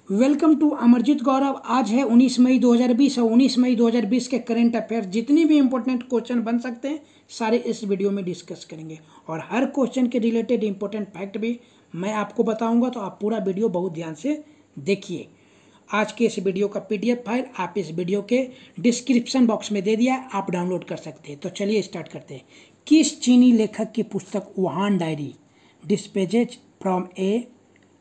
Welcome to Amarjeet गौरव। आज है 19 मई 2020 और 19 मई 2020 के करंट अफेयर जितनी भी इंपॉर्टेंट क्वेश्चन बन सकते हैं सारे इस वीडियो में डिस्कस करेंगे और हर क्वेश्चन के रिलेटेड इंपॉर्टेंट फैक्ट भी मैं आपको बताऊंगा, तो आप पूरा वीडियो बहुत ध्यान से देखिए। आज के इस वीडियो का पीडीएफ फाइल आप इस वीडियो के डिस्क्रिप्शन बॉक्स में दे दिया है, आप डाउनलोड कर सकते हैं। तो चलिए स्टार्ट करते हैं। किस चीनी लेखक की पुस्तक Wuhan diary dispatches from a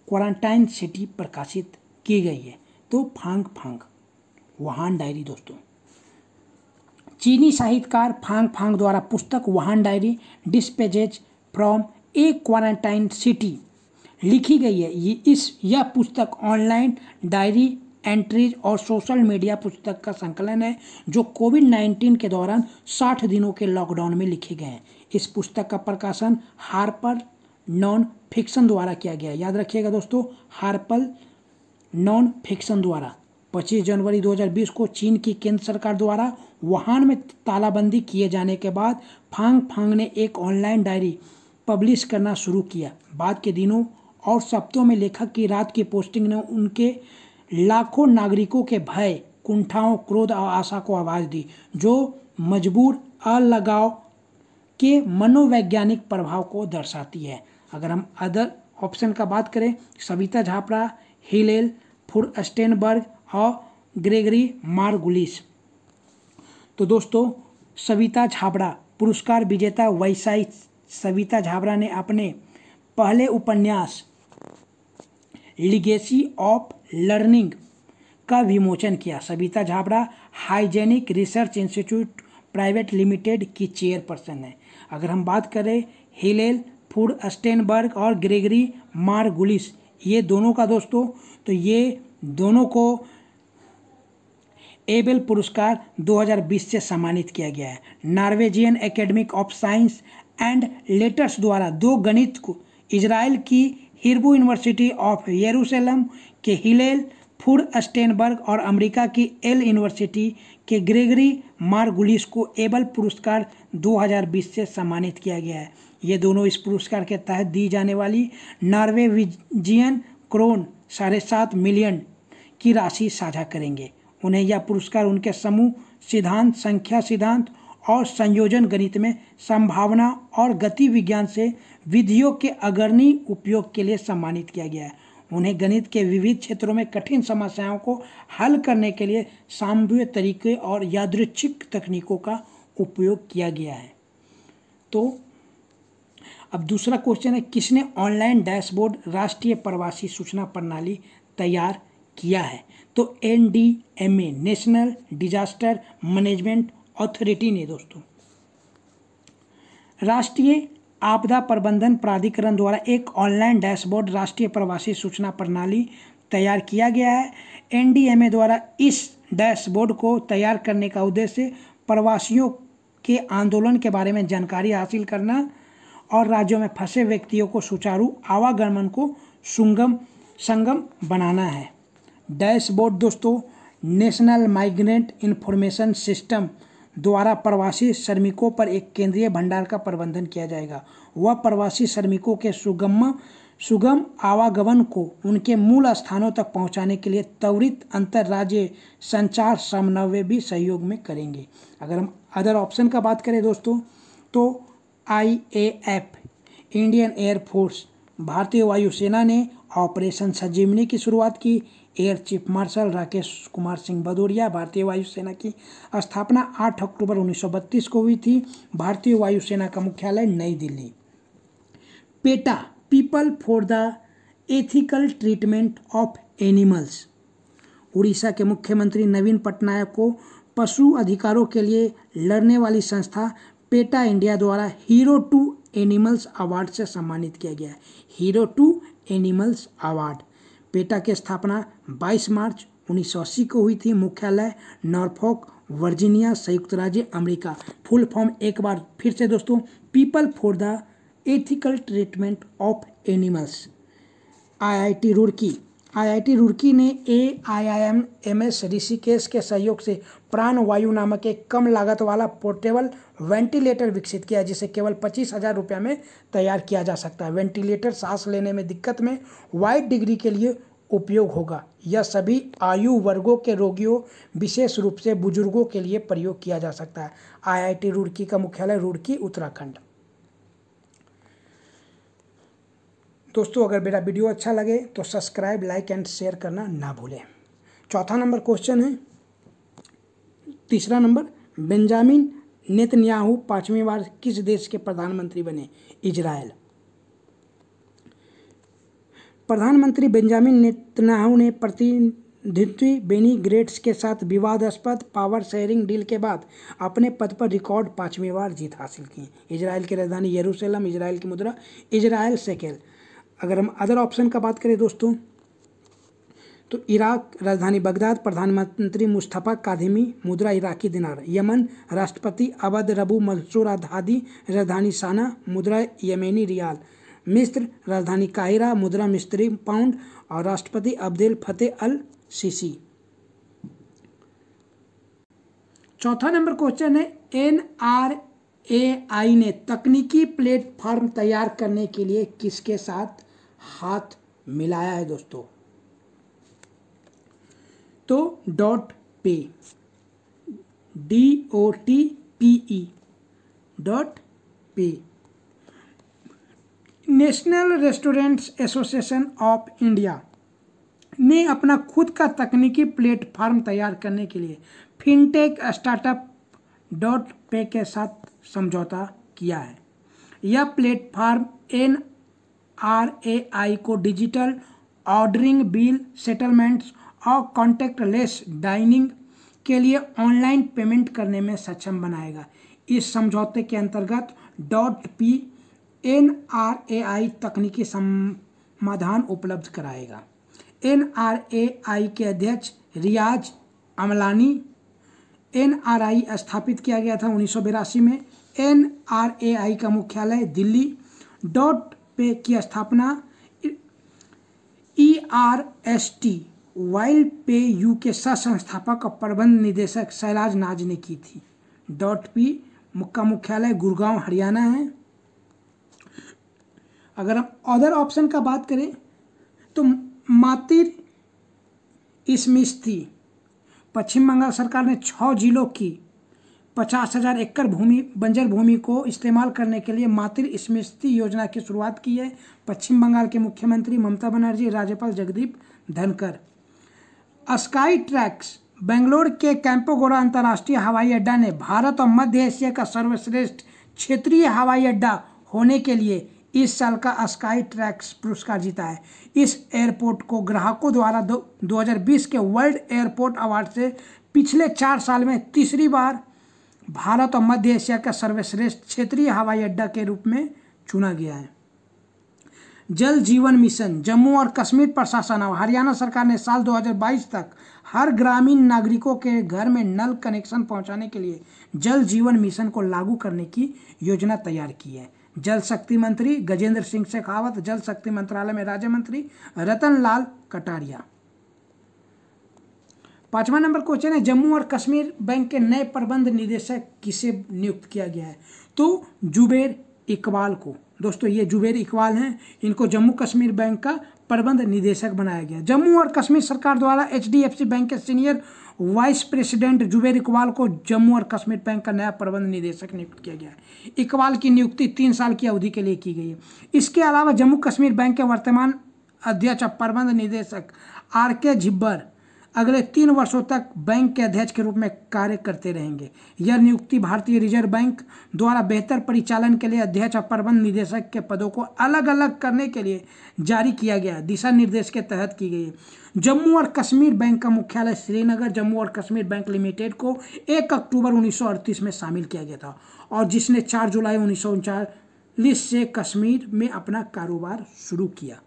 quarantine city प्रकाशित की गई है? तो फांग फांग वुहान डायरी दोस्तों, चीनी साहित्यकार फांग फांग द्वारा पुस्तक Wuhan diary dispatches from a quarantine city लिखी गई है। यह पुस्तक ऑनलाइन डायरी एंट्रीज और सोशल मीडिया पुस्तक का संकलन है जो कोविड-19 के दौरान 60 दिनों के लॉकडाउन में लिखे गए हैं। इस पुस्तक का प्रकाशन हार्पर नॉन फिक्शन द्वारा किया गया है। याद रखिएगा दोस्तों, हार्पर नॉन फिक्शन द्वारा 25 जनवरी 2020 को चीन की केंद्र सरकार द्वारा वुहान में तालाबंदी किए जाने के बाद फांग फांग ने एक ऑनलाइन डायरी पब्लिश करना शुरू किया। बाद के दिनों और सप्ताहों में लेखक की रात की पोस्टिंग ने उनके लाखों नागरिकों के भय, कुंठाओं, क्रोध और आशा को आवाज़ दी, जो मजबूर अलगाव के मनोवैज्ञानिक प्रभाव को दर्शाती है। अगर हम अदर ऑप्शन का बात करें, सविता झापड़ा, हिलेल फुरस्टेनबर्ग और ग्रेगरी मार्गुलिस। तो दोस्तों, सविता झापड़ा पुरस्कार विजेता व्यवसायी सविता झापड़ा ने अपने पहले उपन्यास लिगेसी ऑफ लर्निंग का विमोचन किया। Savita Jhapra hygienic research institute private limited की चेयरपर्सन है। अगर हम बात करें हिलेल फुरस्टेनबर्ग और ग्रेगरी मार्गुलिस, ये दोनों का दोस्तों, तो ये दोनों को एबेल पुरस्कार 2020 से सम्मानित किया गया है। Norwegian academic of science and letters द्वारा दो गणित को इजराइल की हिब्रू यूनिवर्सिटी ऑफ यरूशलेम के हिलेल फुरस्टेनबर्ग और अमेरिका की येल यूनिवर्सिटी के ग्रेगरी मार्गुलिस को एबेल पुरस्कार 2020 से सम्मानित किया गया है। ये दोनों इस पुरस्कार के तहत दी जाने वाली नॉर्वेजियन क्रोन 7.5 मिलियन की राशि साझा करेंगे। उन्हें यह पुरस्कार उनके समूह सिद्धांत, संख्या सिद्धांत और संयोजन गणित में संभावना और गति विज्ञान से विधियों के अग्रणी उपयोग के लिए सम्मानित किया गया है। उन्हें गणित के विविध क्षेत्रों में कठिन समस्याओं को हल करने के लिए संभाव्य तरीके और यादृच्छिक तकनीकों का उपयोग किया गया है। तो अब दूसरा क्वेश्चन है, किसने ऑनलाइन डैशबोर्ड राष्ट्रीय प्रवासी सूचना प्रणाली तैयार किया है? तो NDMA national disaster management authority ने दोस्तों राष्ट्रीय आपदा प्रबंधन प्राधिकरण द्वारा एक ऑनलाइन डैशबोर्ड राष्ट्रीय प्रवासी सूचना प्रणाली तैयार किया गया है। एनडीएमए द्वारा इस डैशबोर्ड को तैयार करने का उद्देश्य प्रवासियों के आंदोलन के बारे में जानकारी हासिल करना और राज्यों में फंसे व्यक्तियों को सुचारू आवागमन को संगम बनाना है। डैशबोर्ड दोस्तों नेशनल माइग्रेंट इंफॉर्मेशन सिस्टम द्वारा प्रवासी श्रमिकों पर एक केंद्रीय भंडार का प्रबंधन किया जाएगा। वह प्रवासी श्रमिकों के सुगम आवागमन को उनके मूल स्थानों तक पहुंचाने के लिए त्वरित अंतर्राज्यीय संचार समन्वय भी सहयोग में करेंगे। अगर हम अदर ऑप्शन का बात करें दोस्तों, तो IAF इंडियन एयरफोर्स भारतीय वायुसेना ने ऑपरेशन संजीवनी की शुरुआत की। Air chief marshal Rakesh Kumar Singh Bhadauria. भारतीय वायुसेना की स्थापना 8 अक्टूबर 1932 को हुई थी। भारतीय वायुसेना का मुख्यालय नई Delhi. PETA people for the ethical treatment of animals, Orissa के मुख्यमंत्री नवीन पटनायक को पशु अधिकारों के लिए लड़ने वाली संस्था पेटा इंडिया द्वारा हीरो टू एनिमल्स अवार्ड से सम्मानित किया गया है। Hero to animals award. PETA की स्थापना 22 मार्च 1980 को हुई थी। मुख्यालय नॉर्फोक, वर्जीनिया, संयुक्त राज्य अमेरिका। फुल फॉर्म एक बार फिर से दोस्तों, people for the ethical treatment of animals. IIT Roorkee ने AIIMS ऋषिकेश के सहयोग से प्राणवायु नामक एक कम लागत वाला पोर्टेबल वेंटिलेटर विकसित किया, जिसे केवल 25,000 रुपये में तैयार किया जा सकता है। वेंटिलेटर सांस लेने में दिक्कत में वाइड डिग्री के लिए उपयोग होगा। यह सभी आयु वर्गों के रोगियों, विशेष रूप से बुजुर्गों के लिए प्रयोग किया जा सकता है। IIT रुड़की का मुख्यालय रुड़की, उत्तराखंड। दोस्तों, अगर मेरा वीडियो अच्छा लगे तो सब्सक्राइब, लाइक एंड शेयर करना ना भूलें। चौथा नंबर क्वेश्चन है, तीसरा नंबर, बेंजामिन नेतन्याहू 5वीं बार किस देश के प्रधानमंत्री बने? इजराइल। प्रधानमंत्री बेंजामिन नेतन्याहू ने प्रतिद्वंद्वी बेनी गैंट्स के साथ विवादास्पद पावर शेयरिंग डील के बाद अपने पद पर रिकॉर्ड 5वीं बार जीत हासिल की। इजराइल की राजधानी यरूशलेम, इजराइल की मुद्रा इजराइल शेकेल। अगर हम अदर ऑप्शन का बात करें दोस्तों, तो इराक राजधानी बगदाद, प्रधानमंत्री मुस्तफा कादिमी, मुद्रा इराकी दिनार। यमन राष्ट्रपति अबद रबू मंसूर हादी, राजधानी साना, मुद्रा यमेनी रियाल। मिस्र राजधानी काहिरा, मुद्रा मिस्री पाउंड और राष्ट्रपति अब्देल फतेह अल सीसी। चौथा नंबर क्वेश्चन है, NRAI ने तकनीकी प्लेटफॉर्म तैयार करने के लिए किसके साथ हाथ मिलाया है दोस्तों? तो .pe, DOTPE. National restaurants association of India ने अपना खुद का तकनीकी प्लेटफॉर्म तैयार करने के लिए फिनटेक स्टार्टअप .पे के साथ समझौता किया है। यह प्लेटफॉर्म NRAI को डिजिटल ऑर्डरिंग, बिल सेटलमेंट्स और कॉन्टैक्टलेस डाइनिंग के लिए ऑनलाइन पेमेंट करने में सक्षम बनाएगा। इस समझौते के अंतर्गत .p NRAI तकनीकी समाधान उपलब्ध कराएगा। NRAI के अध्यक्ष रियाज अमलानी। NRAI स्थापित किया गया था 1982 में। NRAI का मुख्यालय दिल्ली। .पे की स्थापना ERST वाइल पे यू के सह संस्थापक और प्रबंध निदेशक शैलाज नाज ने की थी। .p का मुख्यालय गुड़गांव, हरियाणा है। अगर हम अदर ऑप्शन का बात करें तो मातिर स्मृति, पश्चिम बंगाल सरकार ने 6 जिलों की 50,000 एकड़ भूमि, बंजर भूमि को इस्तेमाल करने के लिए मातिर स्मृति योजना की शुरुआत की है। पश्चिम बंगाल के मुख्यमंत्री ममता बनर्जी, राज्यपाल जगदीप धनखड़। स्काई ट्रैक्स बेंगलोर के कैंपेगौड़ा अंतर्राष्ट्रीय हवाई अड्डा ने भारत और मध्य एशिया का सर्वश्रेष्ठ क्षेत्रीय हवाई अड्डा होने के लिए इस साल का स्काई ट्रैक्स पुरस्कार जीता है। इस एयरपोर्ट को ग्राहकों द्वारा 2020 के वर्ल्ड एयरपोर्ट अवार्ड से पिछले 4 साल में तीसरी बार भारत और मध्य एशिया का सर्वश्रेष्ठ क्षेत्रीय हवाई अड्डा के रूप में चुना गया है। जल जीवन मिशन, जम्मू और कश्मीर प्रशासन और हरियाणा सरकार ने साल 2022 तक हर ग्रामीण नागरिकों के घर में नल कनेक्शन पहुंचाने के लिए जल जीवन मिशन को लागू करने की योजना तैयार की है। जल शक्ति मंत्री गजेंद्र सिंह शेखावत, जल शक्ति मंत्रालय में राज्य मंत्री रतन लाल कटारिया। 5वां नंबर क्वेश्चन है, जम्मू और कश्मीर बैंक के नए प्रबंध निदेशक किसे नियुक्त किया गया है? तो जुबेर इकबाल को। दोस्तों, ये जुबेर इकबाल हैं, इनको जम्मू कश्मीर बैंक का प्रबंध निदेशक बनाया गया। जम्मू और कश्मीर सरकार द्वारा HDFC बैंक के senior vice president Zubair Iqbal को जम्मू और कश्मीर बैंक का नया प्रबंध निदेशक नियुक्त किया गया है। इकबाल की नियुक्ति 3 साल की अवधि के लिए की गई है। इसके अलावा जम्मू कश्मीर बैंक के वर्तमान अध्यक्ष और प्रबंध निदेशक RK झिब्बर अगले 3 वर्षों तक बैंक के अध्यक्ष के रूप में कार्य करते रहेंगे। यह नियुक्ति भारतीय रिजर्व बैंक द्वारा बेहतर परिचालन के लिए अध्यक्ष और प्रबंध निदेशक के पदों को अलग अलग करने के लिए जारी किया गया दिशा निर्देश के तहत की गई है। जम्मू और कश्मीर बैंक का मुख्यालय श्रीनगर जम्मू और कश्मीर बैंक लिमिटेड को 1 अक्टूबर 1938 में शामिल किया गया था और जिसने 4 जुलाई 1939 से कश्मीर में अपना कारोबार शुरू किया।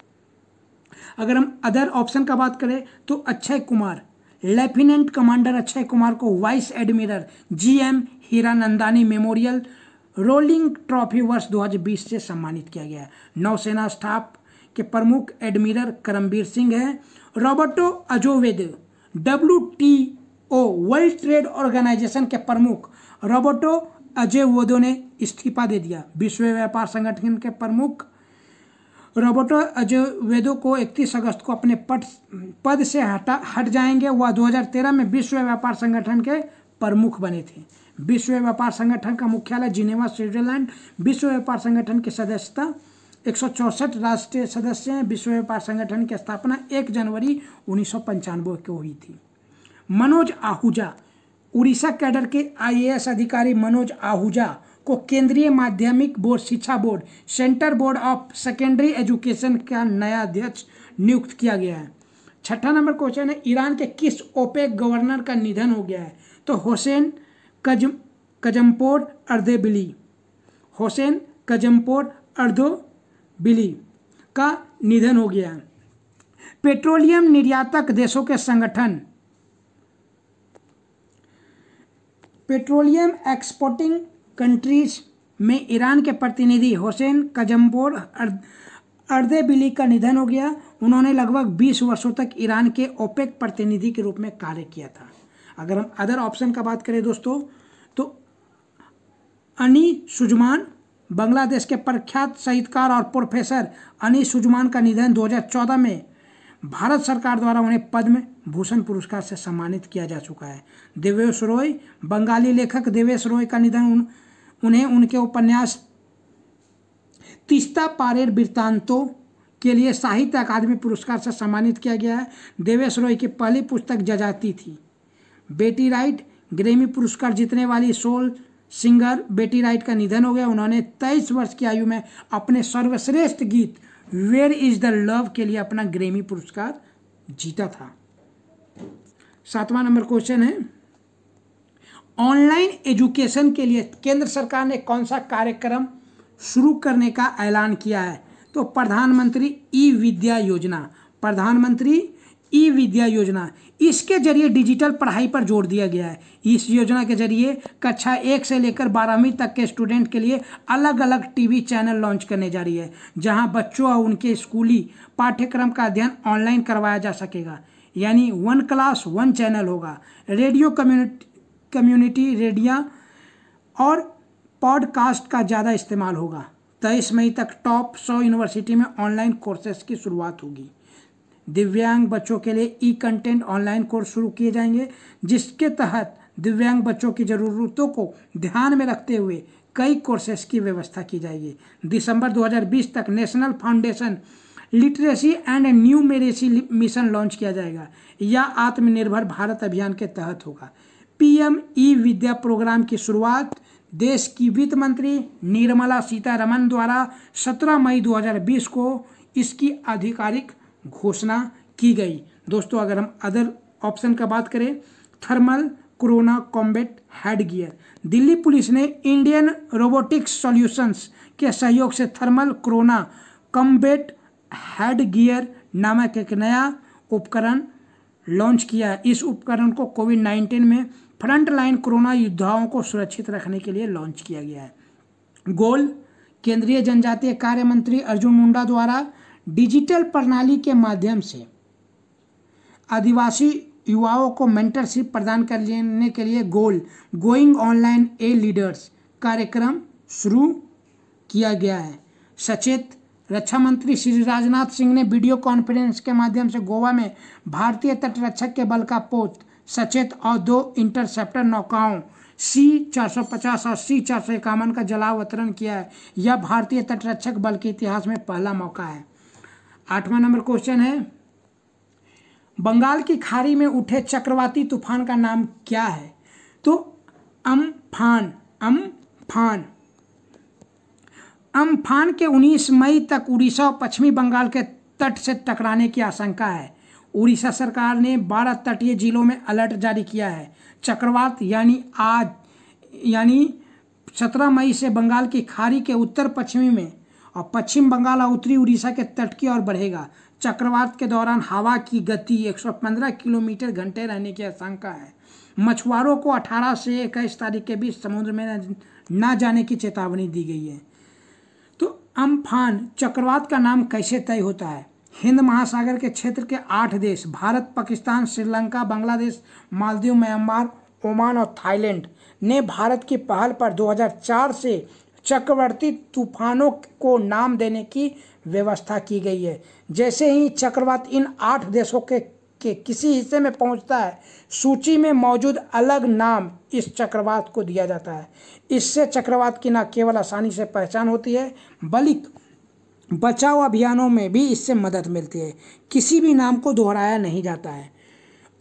अगर हम अदर ऑप्शन का बात करें तो अक्षय कुमार, लेफ्टिनेंट कमांडर अक्षय कुमार को vice admiral GM Hiranandani memorial rolling trophy वर्ष 2020 से सम्मानित किया गया है। नौसेना स्टाफ के प्रमुख एडमिरल करमबीर सिंह हैं। Roberto Azevedo, WTO world trade organisation के प्रमुख रॉबर्टो अजेवोदो ने इस्तीफा दे दिया। विश्व व्यापार संगठन के प्रमुख रॉबर्टो अजेवेदो को 31 अगस्त को अपने पद से हट जाएंगे। वह 2013 में विश्व व्यापार संगठन के प्रमुख बने थे। विश्व व्यापार संगठन का मुख्यालय जिनेवा, स्विट्जरलैंड। विश्व व्यापार संगठन की सदस्यता 164 राष्ट्रीय सदस्य हैं। विश्व व्यापार संगठन की स्थापना 1 जनवरी 1995 को हुई थी। मनोज आहूजा, उड़ीसा कैडर के IAS अधिकारी मनोज आहूजा को केंद्रीय माध्यमिक बोर्ड शिक्षा board centre board of secondary education का नया अध्यक्ष नियुक्त किया गया है। 6ठा नंबर क्वेश्चन है, ईरान के किस ओपेक गवर्नर का निधन हो गया है? तो हुसैन कजमपोर अर्देबिली, हुसैन कजमपोर अर्देबिली का निधन हो गया है। पेट्रोलियम निर्यातक देशों के संगठन, पेट्रोलियम एक्सपोर्टिंग कंट्रीज में ईरान के प्रतिनिधि हुसैन कजमपोर अर्देबिली का निधन हो गया। उन्होंने लगभग 20 वर्षों तक ईरान के ओपेक प्रतिनिधि के रूप में कार्य किया था। अगर हम अदर ऑप्शन का बात करें दोस्तों, तो अनी सुजमान, बांग्लादेश के प्रख्यात साहित्यकार और प्रोफेसर अनी सुजमान का निधन 2014 में भारत सरकार द्वारा उन्हें पद्म भूषण पुरस्कार से सम्मानित किया जा चुका है। देवेश रॉय, बंगाली लेखक देवेश रॉय का निधन उन्हें उनके उपन्यास तीस्ता पारेर वृत्तांतों के लिए साहित्य अकादमी पुरस्कार से सम्मानित किया गया है। देवेश रॉय की पहली पुस्तक जजाति थी। बेटी राइट, ग्रैमी पुरस्कार जीतने वाली सोल सिंगर बेटी राइट का निधन हो गया। उन्होंने 23 वर्ष की आयु में अपने सर्वश्रेष्ठ गीत वेयर इज द लव के लिए अपना ग्रैमी पुरस्कार जीता था। 7वां नंबर क्वेश्चन है, ऑनलाइन एजुकेशन के लिए केंद्र सरकार ने कौन सा कार्यक्रम शुरू करने का ऐलान किया है? तो प्रधानमंत्री ई विद्या योजना, प्रधानमंत्री ई विद्या योजना। इसके जरिए डिजिटल पढ़ाई पर जोर दिया गया है। इस योजना के जरिए कक्षा 1 से लेकर 12वीं तक के स्टूडेंट के लिए अलग अलग टीवी चैनल लॉन्च करने जा रही है, जहां बच्चों और उनके स्कूली पाठ्यक्रम का अध्ययन ऑनलाइन करवाया जा सकेगा। यानी 1 क्लास 1 चैनल होगा। रेडियो कम्युनिटी रेडियो और पॉडकास्ट का ज़्यादा इस्तेमाल होगा। 23 मई तक टॉप 100 यूनिवर्सिटी में ऑनलाइन कोर्सेज की शुरुआत होगी। दिव्यांग बच्चों के लिए ई कंटेंट ऑनलाइन कोर्स शुरू किए जाएंगे, जिसके तहत दिव्यांग बच्चों की ज़रूरतों को ध्यान में रखते हुए कई कोर्सेज की व्यवस्था की जाएगी। दिसंबर 2020 तक national foundation literacy and numeracy mission launch किया जाएगा। यह आत्मनिर्भर भारत अभियान के तहत होगा। PM ई विद्या प्रोग्राम की शुरुआत देश की वित्त मंत्री निर्मला सीतारमण द्वारा 17 मई 2020 को इसकी आधिकारिक घोषणा की गई। दोस्तों, अगर हम अदर ऑप्शन का बात करें, thermal corona combat head gear, Delhi police ने इंडियन रोबोटिक्स सॉल्यूशंस के सहयोग से thermal corona combat head gear नामक एक नया उपकरण लॉन्च किया है। इस उपकरण को कोविड-19 में फ्रंट लाइन कोरोना योद्धाओं को सुरक्षित रखने के लिए लॉन्च किया गया है। गोल, केंद्रीय जनजातीय कार्य मंत्री अर्जुन मुंडा द्वारा डिजिटल प्रणाली के माध्यम से आदिवासी युवाओं को मेंटरशिप प्रदान करने के लिए गोइंग ऑनलाइन ए लीडर्स कार्यक्रम शुरू किया गया है। सचेत रक्षा मंत्री श्री राजनाथ सिंह ने वीडियो कॉन्फ्रेंस के माध्यम से गोवा में भारतीय तटरक्षक के बल का पोत सचेत और 2 इंटरसेप्टर नौकाओं C-450 और C-451 का जलावतरण किया है। यह भारतीय तटरक्षक बल के इतिहास में पहला मौका है। 8वां नंबर क्वेश्चन है, बंगाल की खाड़ी में उठे चक्रवाती तूफान का नाम क्या है? तो अम्फान के 19 मई तक उड़ीसा और पश्चिमी बंगाल के तट से टकराने की आशंका है। उड़ीसा सरकार ने 12 तटीय जिलों में अलर्ट जारी किया है। चक्रवात यानी 17 मई से बंगाल की खाड़ी के उत्तर पश्चिमी में और पश्चिम बंगाल और उत्तरी उड़ीसा के तट की ओर बढ़ेगा। चक्रवात के दौरान हवा की गति 115 किलोमीटर घंटे रहने की आशंका है। मछुआरों को 18 से 21 तारीख के बीच समुद्र में न जाने की चेतावनी दी गई है। तो अम्फान चक्रवात का नाम कैसे तय होता है? हिंद महासागर के क्षेत्र के 8 देश भारत, पाकिस्तान, श्रीलंका, बांग्लादेश, मालदीव, म्यांमार, ओमान और थाईलैंड ने भारत की पहल पर 2004 से चक्रवर्ती तूफानों को नाम देने की व्यवस्था की गई है। जैसे ही चक्रवात इन 8 देशों के किसी हिस्से में पहुंचता है, सूची में मौजूद अलग नाम इस चक्रवात को दिया जाता है। इससे चक्रवात की न केवल आसानी से पहचान होती है, बल्कि बचाव अभियानों में भी इससे मदद मिलती है। किसी भी नाम को दोहराया नहीं जाता है।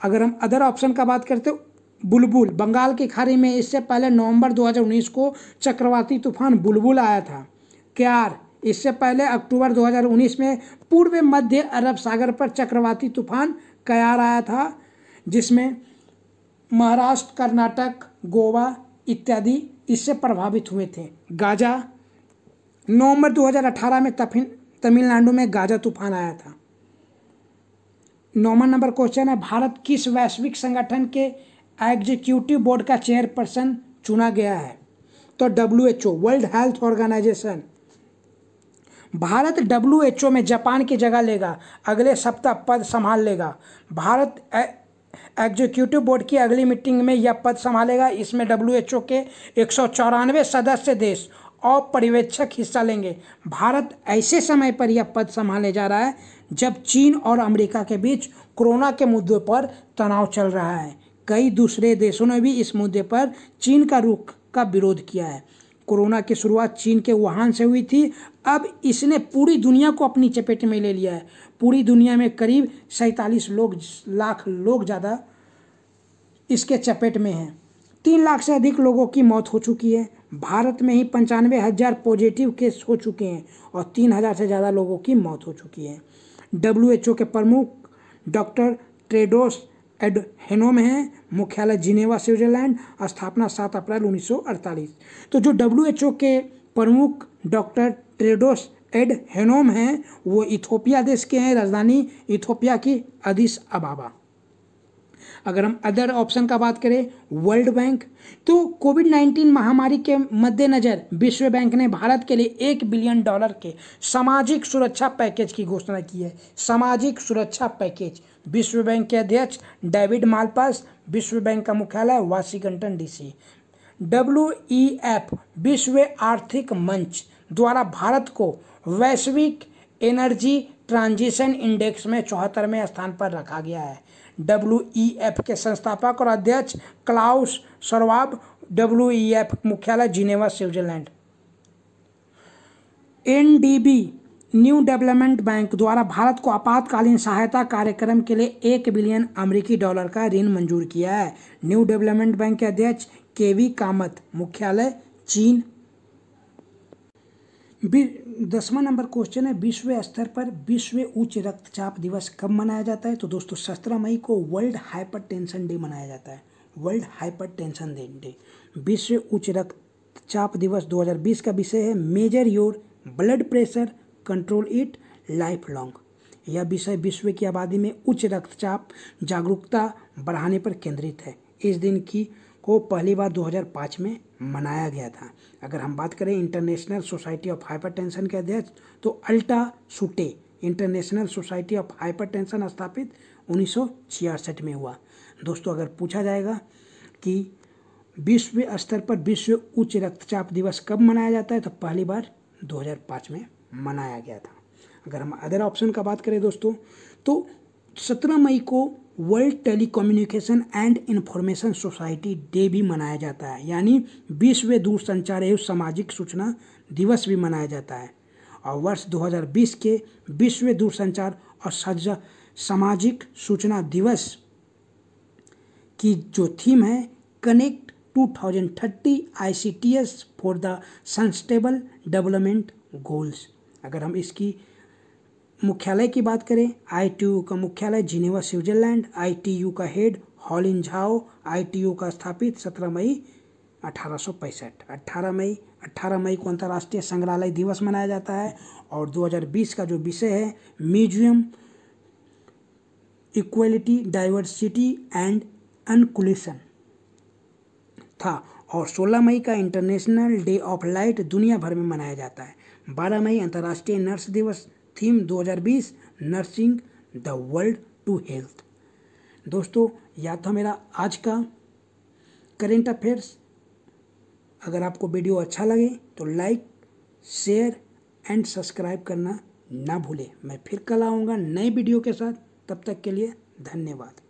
अगर हम अदर ऑप्शन का बात करते हो, बुलबुल बंगाल की खाड़ी में इससे पहले नवंबर 2019 को चक्रवाती तूफान बुलबुल आया था। क्यार इससे पहले अक्टूबर 2019 में पूर्व मध्य अरब सागर पर चक्रवाती तूफान क्यार आया था, जिसमें महाराष्ट्र, कर्नाटक, गोवा इत्यादि इससे प्रभावित हुए थे। गाजा नवंबर 2018 में तमिलनाडु में गाजा तूफान आया था। 9वां नंबर क्वेश्चन है, भारत किस वैश्विक संगठन के एग्जीक्यूटिव बोर्ड का चेयरपर्सन चुना गया है? तो WHO, world health organization. Bharat WHO में जापान की जगह लेगा, अगले सप्ताह पद संभाल लेगा। भारत एग्जीक्यूटिव बोर्ड की अगली मीटिंग में यह पद संभालेगा। इसमें WHO के 194 सदस्य देश और पर्यवेक्षक हिस्सा लेंगे। भारत ऐसे समय पर यह पद संभालने जा रहा है जब चीन और अमेरिका के बीच कोरोना के मुद्दे पर तनाव चल रहा है। कई दूसरे देशों ने भी इस मुद्दे पर चीन का रुख का विरोध किया है। कोरोना की शुरुआत चीन के वुहान से हुई थी। अब इसने पूरी दुनिया को अपनी चपेट में ले लिया है। पूरी दुनिया में करीब 47 लाख लोग ज़्यादा इसके चपेट में हैं। 3 लाख से अधिक लोगों की मौत हो चुकी है। भारत में ही 95,000 पॉजिटिव केस हो चुके हैं और 3,000 से ज़्यादा लोगों की मौत हो चुकी है। WHO के प्रमुख डॉक्टर टेड्रोस एडहेनोम हैं। मुख्यालय जिनेवा, स्विट्जरलैंड। स्थापना 7 अप्रैल 1948। तो जो WHO के प्रमुख डॉक्टर टेड्रोस एडहेनोम हैं वो इथोपिया देश के हैं। राजधानी इथोपिया की अदिस अबाबा। अगर हम अदर ऑप्शन का बात करें, वर्ल्ड बैंक, तो कोविड-19 महामारी के मद्देनजर विश्व बैंक ने भारत के लिए $1 बिलियन के सामाजिक सुरक्षा पैकेज की घोषणा की है। सामाजिक सुरक्षा पैकेज। विश्व बैंक के अध्यक्ष डेविड मालपास। विश्व बैंक का मुख्यालय वाशिंगटन DC। WEF विश्व आर्थिक मंच द्वारा भारत को वैश्विक एनर्जी ट्रांजिशन इंडेक्स में 74वें स्थान पर रखा गया है। WEF के संस्थापक और अध्यक्ष क्लाउस श्वाब। WEF मुख्यालय Geneva, Switzerland. NDB new development bank द्वारा भारत को आपातकालीन सहायता कार्यक्रम के लिए $1 बिलियन का ऋण मंजूर किया है। न्यू डेवलपमेंट बैंक के अध्यक्ष KV कामत। मुख्यालय चीन। 10वां नंबर क्वेश्चन है, विश्व स्तर पर विश्व उच्च रक्तचाप दिवस कब मनाया जाता है? तो दोस्तों 17 मई को वर्ल्ड हाइपरटेंशन डे मनाया जाता है। World hypertension day. विश्व उच्च रक्तचाप दिवस 2020 का विषय है major your blood pressure, control it life long. यह विषय विश्व की आबादी में उच्च रक्तचाप जागरूकता बढ़ाने पर केंद्रित है। इस दिन को पहली बार 2005 में मनाया गया था। अगर हम बात करें इंटरनेशनल सोसाइटी ऑफ हाइपरटेंशन के अध्यक्ष, तो अल्टा सुटे इंटरनेशनल सोसाइटी ऑफ हाइपरटेंशन स्थापित 1966 में हुआ। दोस्तों अगर पूछा जाएगा कि विश्व स्तर पर विश्व उच्च रक्तचाप दिवस कब मनाया जाता है, तो पहली बार 2005 में मनाया गया था। अगर हम अदर ऑप्शन का बात करें दोस्तों, तो 17 मई को world telecommunication and information society day भी मनाया जाता है, यानी विश्व दूरसंचार एवं सामाजिक सूचना दिवस भी मनाया जाता है। और वर्ष 2020 के विश्व दूरसंचार और सामाजिक सूचना दिवस की जो थीम है connect 2030 ICTS for the sustainable development goals. अगर हम इसकी मुख्यालय की बात करें, ITU का मुख्यालय जिनेवा, स्विट्जरलैंड। ITU का हेड हॉलिन झाओ। ITU का स्थापित 17 मई 1865। 18 मई को अंतर्राष्ट्रीय संग्रहालय दिवस मनाया जाता है। और 2020 का जो विषय है museum equality, diversity and inclusion था। और 16 मई का इंटरनेशनल डे ऑफ लाइट दुनिया भर में मनाया जाता है। 12 मई अंतर्राष्ट्रीय नर्स दिवस। Theme 2020 nursing the world to health. दोस्तों यह था मेरा आज का करेंट अफेयर्स। अगर आपको वीडियो अच्छा लगे तो लाइक, शेयर एंड सब्सक्राइब करना ना भूलें। मैं फिर कल आऊँगा नए वीडियो के साथ, तब तक के लिए धन्यवाद।